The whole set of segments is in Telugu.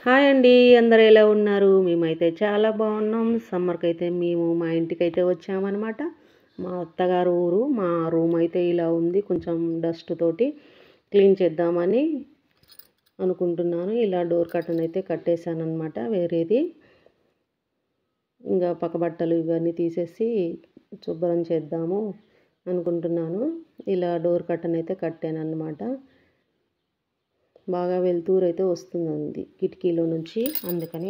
హాయ్ అండి. అందరూ ఎలా ఉన్నారు? మేమైతే చాలా బాగున్నాం. సమ్మర్‌కైతే మేము మా ఇంటికైతే వచ్చామనమాట. మా అత్తగారు ఊరు. మా రూమ్ అయితే ఇలా ఉంది. కొంచెం డస్ట్ తోటి క్లీన్ చేద్దామని అనుకుంటున్నాను. ఇలా డోర్ కర్టెన్ అయితే కట్టేశాననమాట వేరేది. ఇంకా పక్క బట్టలు ఇవన్నీ తీసేసి శుభ్రం చేద్దాము అనుకుంటున్నాను. ఇలా డోర్ కర్టెన్ అయితే కట్టానన్నమాట. బాగా వెలుతురు అయితే వస్తుంది కిటికీలో నుంచి, అందుకని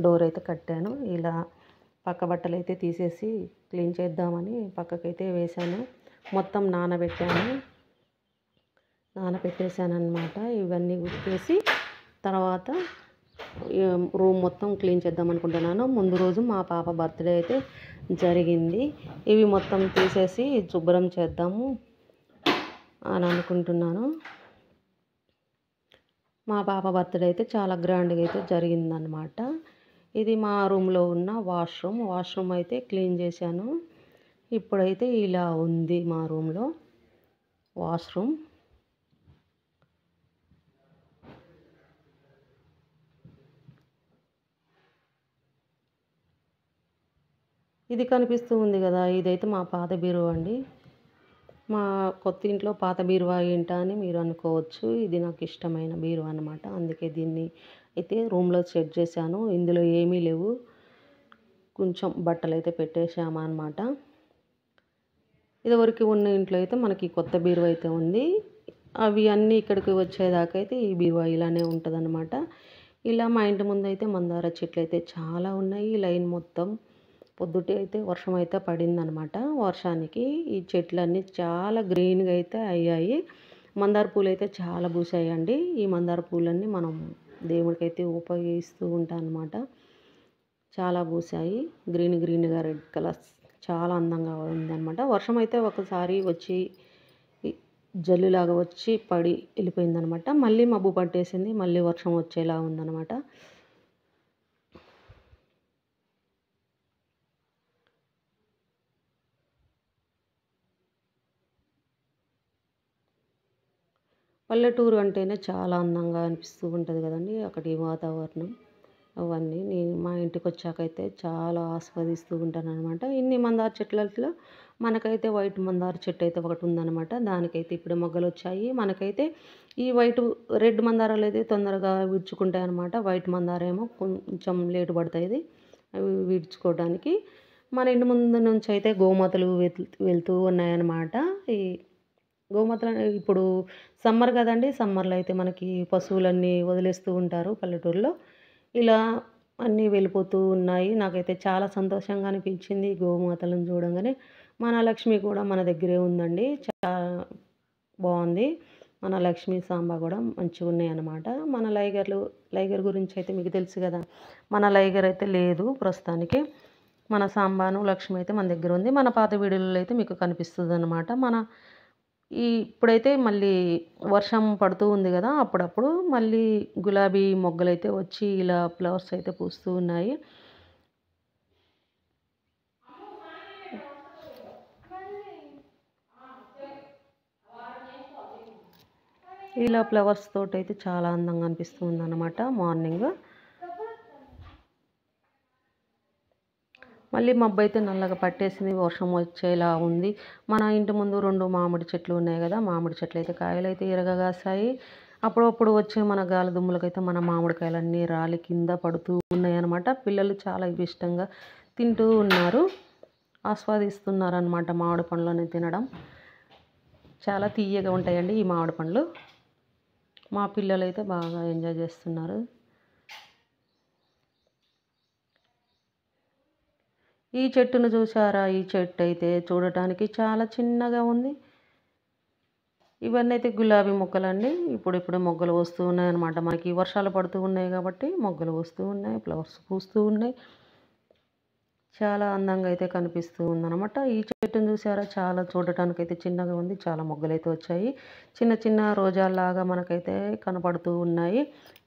డోర్ అయితే కట్టాను. ఇలా పక్క బట్టలు అయితే తీసేసి క్లీన్ చేద్దామని పక్కకైతే వేశాను. మొత్తం నానబెట్టేశాను అన్నమాట. ఇవన్నీ ఉతికేసి తర్వాత రూమ్ మొత్తం క్లీన్ చేద్దాం అనుకుంటున్నాను. ముందు రోజు మా పాప బర్త్డే అయితే జరిగింది. ఇవి మొత్తం తీసేసి శుభ్రం చేద్దాము అని అనుకుంటున్నాను. మా పాప బర్త్డే అయితే చాలా గ్రాండ్గా అయితే జరిగిందనమాట. ఇది మా రూమ్లో ఉన్న వాష్రూమ్ అయితే క్లీన్ చేశాను. ఇప్పుడైతే ఇలా ఉంది మా రూమ్లో వాష్రూమ్. ఇది కనిపిస్తూ ఉంది కదా, ఇదైతే మా పాత బీరువా అండి. మా కొత్త ఇంట్లో పాత బీరువా ఏంటా అని మీరు అనుకోవచ్చు. ఇది నాకు ఇష్టమైన బీరువా అనమాట. అందుకే దీన్ని అయితే రూమ్లో సెట్ చేశాను. ఇందులో ఏమీ లేవు, కొంచెం బట్టలు అయితే పెట్టేశామన్నమాట. ఇదివరకు ఉన్న ఇంట్లో అయితే మనకి కొత్త బీరువా అయితే ఉంది. అవి అన్నీ ఇక్కడికి వచ్చేదాకా అయితే ఈ బీరువా ఇలానే ఉంటుందన్నమాట. ఇలా మా ఇంటి ముందు అయితే మందార చెట్లు అయితే చాలా ఉన్నాయి. లైన్ మొత్తం పొద్దుటే అయితే వర్షం అయితే పడిందనమాట. వర్షానికి ఈ చెట్లన్నీ చాలా గ్రీన్గా అయితే అయ్యాయి. మందార పూలు అయితే చాలా పూసాయండి. ఈ మందార పూలన్నీ మనం దేవుడికైతే ఉపయోగిస్తూ ఉంటాం అనమాట. చాలా పూసాయి, గ్రీన్గా రెడ్ కలర్స్ చాలా అందంగా ఉందన్నమాట. వర్షం అయితే ఒకసారి వచ్చి జల్లులాగా వచ్చి పడి వెళ్ళిపోయిందనమాట. మళ్ళీ మబ్బు పట్టేసింది, మళ్ళీ వర్షం వచ్చేలా ఉందన్నమాట. పల్లెటూరు అంటేనే చాలా అందంగా అనిపిస్తూ ఉంటుంది కదండి. అక్కడి వాతావరణం అవన్నీ నేను మా ఇంటికి వచ్చాకైతే చాలా ఆస్వాదిస్తూ ఉంటాను అనమాట. ఇన్ని మందార చెట్లలో మనకైతే వైట్ మందార చెట్టు అయితే ఒకటి ఉందన్నమాట. దానికైతే ఇప్పుడు మొగ్గలు వచ్చాయి. మనకైతే ఈ రెడ్ మందారాలు అయితే తొందరగా విడుచుకుంటాయి అనమాట. వైట్ మందారేమో కొంచెం లేటు పడుతుంది అవి విడుచుకోవడానికి. మన ఇంటి ముందు నుంచి అయితే గోమాతలు వెళ్తూ ఉన్నాయన్నమాట. ఈ గోమాతలు ఇప్పుడు సమ్మర్ కదండి. సమ్మర్లో అయితే మనకి పశువులన్నీ వదిలేస్తూ ఉంటారు పల్లెటూరులో. ఇలా అన్నీ వెళ్ళిపోతూ ఉన్నాయి. నాకైతే చాలా సంతోషంగా అనిపించింది గోమాతలను చూడంగానే. మన లక్ష్మి కూడా మన దగ్గరే ఉందండి. చాలా బాగుంది. మన లక్ష్మి సాంబ కూడా మంచిగా ఉన్నాయి అన్నమాట. మన లైగర్ గురించి అయితే మీకు తెలుసు కదా. మన లైగర్ అయితే లేదు ప్రస్తుతానికి. మన సాంబాను లక్ష్మి అయితే మన దగ్గర ఉంది. మన పాత వీడియోలలో అయితే మీకు కనిపిస్తుంది అన్నమాట. ఇప్పుడైతే మళ్ళీ వర్షం పడుతూ ఉంది కదా, అప్పుడప్పుడు మళ్ళీ గులాబీ మొగ్గలైతే వచ్చి ఇలా ఫ్లవర్స్ అయితే పూస్తూ ఉన్నాయి. ఇలా ఫ్లవర్స్ తోటి అయితే చాలా అందంగా అనిపిస్తుంది అన్నమాట మార్నింగ్. మళ్ళీ మబ్బు అయితే నల్లగా పట్టేసింది, వర్షం వచ్చేలా ఉంది. మన ఇంటి ముందు 2 మామిడి చెట్లు ఉన్నాయి కదా, మామిడి చెట్లు అయితే కాయలు అయితే ఎరగా కాసాయి. అప్పుడప్పుడు వచ్చే మన గాలి దుమ్ములకైతే మన మామిడికాయలన్నీ రాలి కింద పడుతూ ఉన్నాయి అన్నమాట. పిల్లలు చాలా ఇష్టంగా తింటూ ఉన్నారు, ఆస్వాదిస్తున్నారు అన్నమాట మామిడి పండ్లను తినడం. చాలా తీయగా ఉంటాయండి ఈ మామిడి పండ్లు. మా పిల్లలు అయితే బాగా ఎంజాయ్ చేస్తున్నారు. ఈ చెట్టును చూసారా? ఈ చెట్టు అయితే చూడటానికి చాలా చిన్నగా ఉంది. ఇవన్నీ అయితే గులాబీ మొక్కలండి. ఇప్పుడిప్పుడే మొగ్గలు వస్తూ ఉన్నాయి అన్నమాట. మనకి వర్షాలు పడుతూ ఉన్నాయి కాబట్టి మొగ్గలు వస్తూ ఉన్నాయి, ఫ్లవర్స్ పూస్తూ ఉన్నాయి. చాలా అందంగా అయితే కనిపిస్తూ ఉందన్నమాట. ఈ చెట్టును చూసారా? చాలా చూడటానికి అయితే చిన్నగా ఉంది. చాలా మొగ్గలు అయితే వచ్చాయి. చిన్న చిన్న రోజాల్లాగా మనకైతే కనపడుతూ ఉన్నాయి.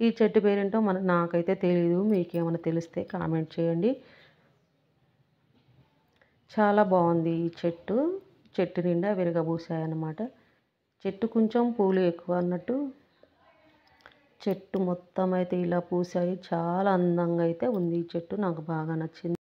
ఈ చెట్టు పేరేంటో నాకైతే తెలియదు. మీకేమైనా తెలిస్తే కామెంట్ చేయండి. చాలా బాగుంది ఈ చెట్టు నిండా విరగబూసాయన్నమాట. చెట్టు కొంచెం పూలు ఎక్కువ అన్నట్టు చెట్టు మొత్తం అయితే ఇలా పూసాయి. చాలా అందంగా అయితే ఉంది ఈ చెట్టు. నాకు బాగా నచ్చింది.